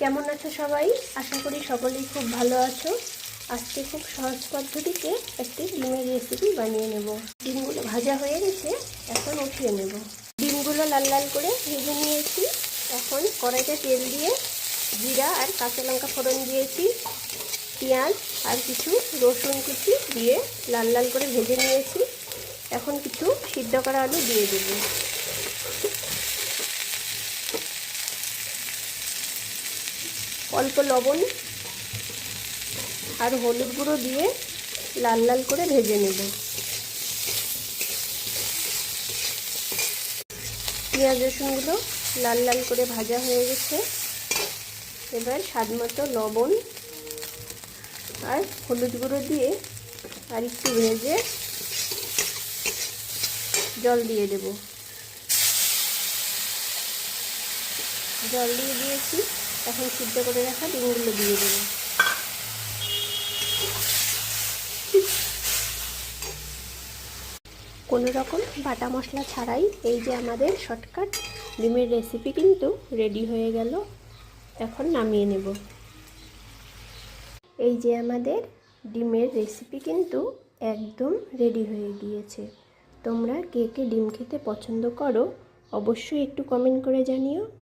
কেমন আছো সবাই? আশা করি সকলেই খুব ভালো আছো। আজকে খুব সহজ পদ্ধতিতে একটি ডিমের রেসিপি বানিয়ে নেব। ডিমগুলো ভাজা হয়ে গেছে, এখন উঠিয়ে নেব। ডিমগুলো লাল লাল করে ভেজে নিয়েছি। এখন কড়াইতে তেল দিয়ে জিরা আর কাঁচা লঙ্কা ফোড়ন দিয়েছি। পেঁয়াজ আর কিছু রসুন কুচি দিয়ে লাল লাল করে ভেজে নিয়েছি। এখন কিছু সিদ্ধ করা আলু দিয়ে দেব। অল্প লবণ আর হলুদ গুঁড়ো দিয়ে লাল লাল করে ভেজে নেব। পেঁয়াজ রসুনগুলো লাল লাল করে ভাজা হয়ে গেছে। এবার স্বাদ মতো লবণ আর হলুদ গুঁড়ো দিয়ে আর একটু ভেজে জল দিয়ে দেব। জল দিয়ে দিয়েছি। এখন সিদ্ধ করে রাখা ডিমগুলো দিয়ে দেব। কোনো রকম বাটা মশলা ছাড়াই এই যে আমাদের শর্টকাট ডিমের রেসিপি কিন্তু রেডি হয়ে গেল। এখন নামিয়ে নেব। এই যে আমাদের ডিমের রেসিপি কিন্তু একদম রেডি হয়ে গিয়েছে। তোমরা কে কে ডিম খেতে পছন্দ করো অবশ্যই একটু কমেন্ট করে জানিও।